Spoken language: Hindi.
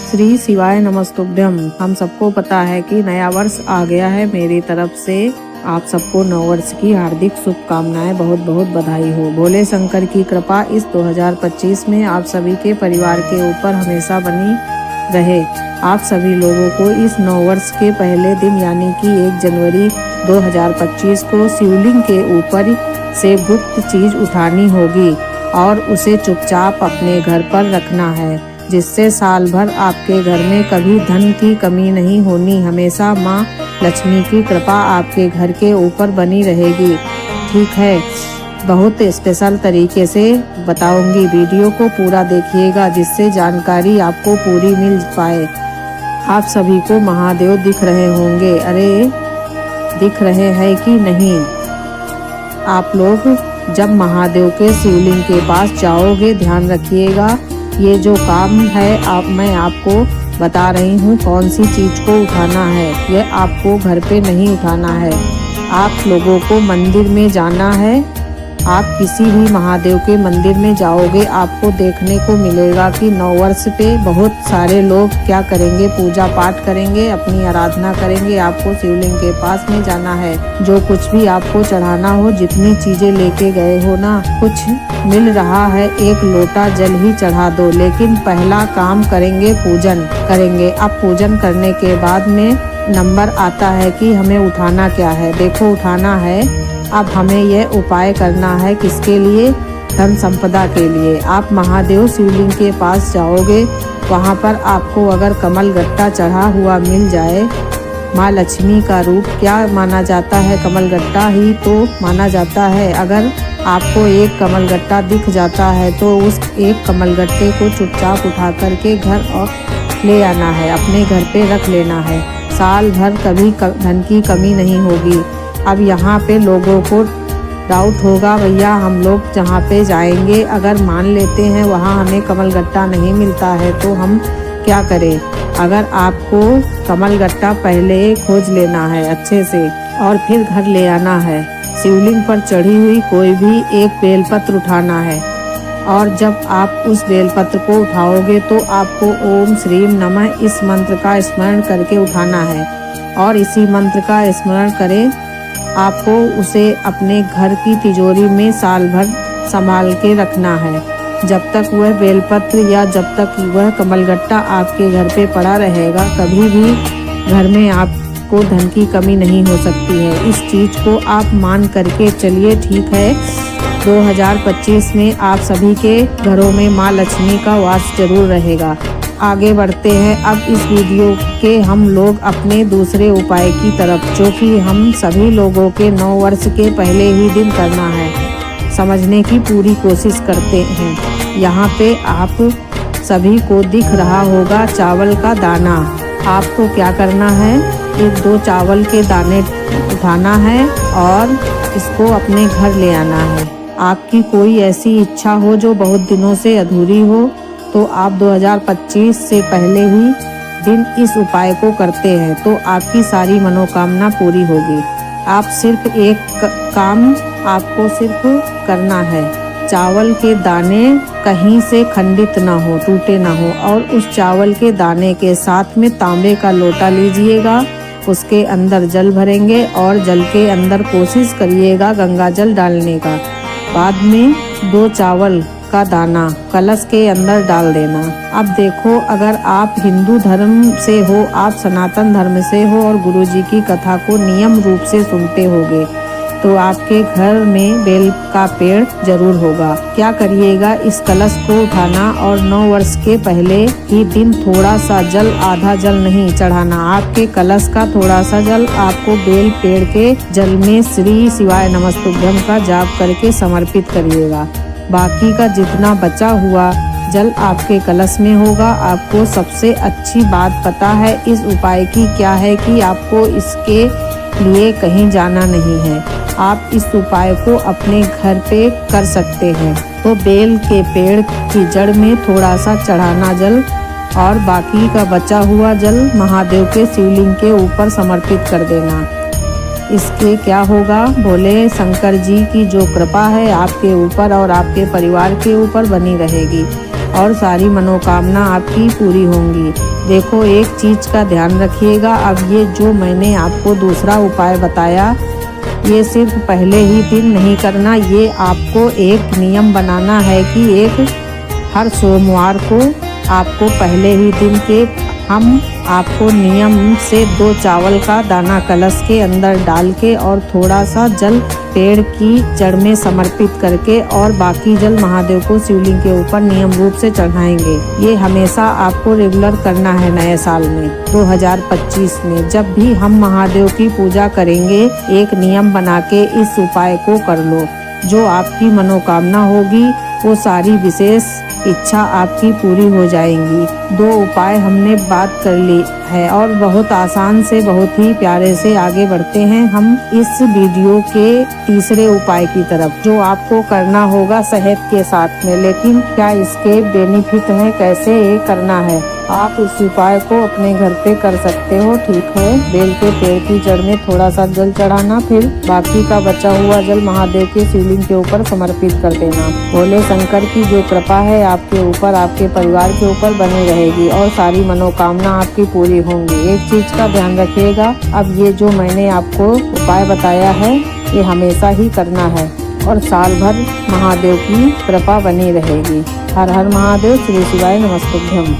श्री शिवाय नमस्तुभ्यम। हम सबको पता है कि नया वर्ष आ गया है। मेरी तरफ से आप सबको नव वर्ष की हार्दिक शुभकामनाएं, बहुत बहुत बधाई हो। भोले शंकर की कृपा इस 2025 में आप सभी के परिवार के ऊपर हमेशा बनी रहे। आप सभी लोगों को इस नव वर्ष के पहले दिन यानी कि 1 जनवरी 2025 को शिवलिंग के ऊपर से गुप्त चीज उठानी होगी और उसे चुपचाप अपने घर पर रखना है, जिससे साल भर आपके घर में कभी धन की कमी नहीं होनी। हमेशा माँ लक्ष्मी की कृपा आपके घर के ऊपर बनी रहेगी। ठीक है, बहुत स्पेशल तरीके से बताऊंगी। वीडियो को पूरा देखिएगा, जिससे जानकारी आपको पूरी मिल पाए। आप सभी को महादेव दिख रहे होंगे। अरे दिख रहे हैं कि नहीं? आप लोग जब महादेव के शिवलिंग के पास जाओगे, ध्यान रखिएगा, ये जो काम है मैं आपको बता रही हूँ कौन सी चीज को उठाना है। यह आपको घर पे नहीं उठाना है। आप लोगों को मंदिर में जाना है। आप किसी भी महादेव के मंदिर में जाओगे, आपको देखने को मिलेगा कि नव वर्ष पे बहुत सारे लोग क्या करेंगे, पूजा पाठ करेंगे, अपनी आराधना करेंगे। आपको शिवलिंग के पास में जाना है। जो कुछ भी आपको चढ़ाना हो, जितनी चीजें लेके गए हो ना, कुछ मिल रहा है, 1 लोटा जल ही चढ़ा दो। लेकिन पहला काम करेंगे, पूजन करेंगे। अब पूजन करने के बाद में नंबर आता है कि हमें उठाना क्या है। देखो, उठाना है। अब हमें यह उपाय करना है, किसके लिए? धन संपदा के लिए। आप महादेव शिवलिंग के पास जाओगे, वहाँ पर आपको अगर कमल गट्टा चढ़ा हुआ मिल जाए, माँ लक्ष्मी का रूप क्या माना जाता है? कमल गट्टा ही तो माना जाता है। अगर आपको 1 कमल गट्टा दिख जाता है तो उस 1 कमल गट्टे को चुपचाप उठा करके घर और ले आना है, अपने घर पे रख लेना है। साल भर कभी धन की कमी नहीं होगी। अब यहाँ पे लोगों को डाउट होगा, भैया हम लोग जहाँ पे जाएंगे, अगर मान लेते हैं वहाँ हमें कमल गट्टा नहीं मिलता है तो हम क्या करें? अगर आपको कमल गट्टा पहले खोज लेना है अच्छे से और फिर घर ले आना है। शिवलिंग पर चढ़ी हुई कोई भी 1 बेलपत्र उठाना है और जब आप उस बेलपत्र को उठाओगे तो आपको ओम श्रीम नमः इस मंत्र का स्मरण करके उठाना है। और इसी मंत्र का स्मरण करें, आपको उसे अपने घर की तिजोरी में साल भर संभाल के रखना है, जब तक वह बेलपत्र या जब तक वह कमलगट्टा आपके घर पे पड़ा रहेगा। कभी भी घर में आपको धन की कमी नहीं हो सकती है। इस चीज को आप मान करके चलिए। ठीक है, 2025 में आप सभी के घरों में माँ लक्ष्मी का वास जरूर रहेगा। आगे बढ़ते हैं अब इस वीडियो के हम लोग अपने दूसरे उपाय की तरफ, जो कि हम सभी लोगों के नव वर्ष के पहले ही दिन करना है। समझने की पूरी कोशिश करते हैं। यहाँ पे आप सभी को दिख रहा होगा चावल का दाना। आपको क्या करना है, 1-2 चावल के दाने उठाना है और इसको अपने घर ले आना है। आपकी कोई ऐसी इच्छा हो जो बहुत दिनों से अधूरी हो, तो आप 2025 से पहले ही दिन इस उपाय को करते हैं तो आपकी सारी मनोकामना पूरी होगी। आप सिर्फ एक काम आपको सिर्फ करना है, चावल के दाने कहीं से खंडित ना हो, टूटे ना हो, और उस चावल के दाने के साथ में तांबे का लोटा लीजिएगा। उसके अंदर जल भरेंगे और जल के अंदर कोशिश करिएगा गंगा जल डालने का। बाद में 2 चावल का दाना कलश के अंदर डाल देना। अब देखो, अगर आप हिंदू धर्म से हो, आप सनातन धर्म से हो और गुरुजी की कथा को नियम रूप से सुनते होगे, तो आपके घर में बेल का पेड़ जरूर होगा। क्या करिएगा, इस कलश को उठाना और 9 वर्ष के पहले ही दिन थोड़ा सा जल, आधा जल नहीं चढ़ाना। आपके कलश का थोड़ा सा जल आपको बेल पेड़ के जल में श्री शिवाय नमस्तुभ्यम का जाप करके समर्पित करिएगा। बाकी का जितना बचा हुआ जल आपके कलश में होगा। आपको सबसे अच्छी बात पता है इस उपाय की क्या है कि आपको इसके लिए कहीं जाना नहीं है। आप इस उपाय को अपने घर पे कर सकते हैं। तो बेल के पेड़ की जड़ में थोड़ा सा चढ़ाना जल और बाकी का बचा हुआ जल महादेव के शिवलिंग के ऊपर समर्पित कर देना। इसके क्या होगा, भोले शंकर जी की जो कृपा है आपके ऊपर और आपके परिवार के ऊपर बनी रहेगी और सारी मनोकामना आपकी पूरी होंगी। देखो, एक चीज का ध्यान रखिएगा, अब ये जो मैंने आपको दूसरा उपाय बताया, ये सिर्फ पहले ही दिन नहीं करना, ये आपको एक नियम बनाना है कि एक हर सोमवार को आपको पहले ही दिन के हम आपको नियम से 2 चावल का दाना कलश के अंदर डाल के और थोड़ा सा जल पेड़ की जड़ में समर्पित करके और बाकी जल महादेव को शिवलिंग के ऊपर नियम रूप से चढ़ाएंगे। ये हमेशा आपको रेगुलर करना है। नए साल में 2025 में जब भी हम महादेव की पूजा करेंगे, एक नियम बना के इस उपाय को कर लो। जो आपकी मनोकामना होगी वो सारी विशेष इच्छा आपकी पूरी हो जाएंगी। 2 उपाय हमने बात कर ली है और बहुत आसान से बहुत ही प्यारे से आगे बढ़ते हैं हम इस वीडियो के तीसरे उपाय की तरफ, जो आपको करना होगा शहद के साथ में। लेकिन क्या इसके बेनिफिट हैं, कैसे ये करना है? आप इस उपाय को अपने घर पे कर सकते हो, ठीक है। बेल के पेड़ की जड़ में थोड़ा सा जल चढ़ाना, फिर बाकी का बचा हुआ जल महादेव के शिवलिंग के ऊपर समर्पित कर देना। भोले शंकर की जो कृपा है आपके ऊपर, आपके परिवार के ऊपर बनी रहेगी और सारी मनोकामना आपकी पूरी होंगी। एक चीज का ध्यान रखिएगा, अब ये जो मैंने आपको उपाय बताया है ये हमेशा ही करना है और साल भर महादेव की कृपा बनी रहेगी। हर हर महादेव, श्री शिवाय नमस्तुभ्यम।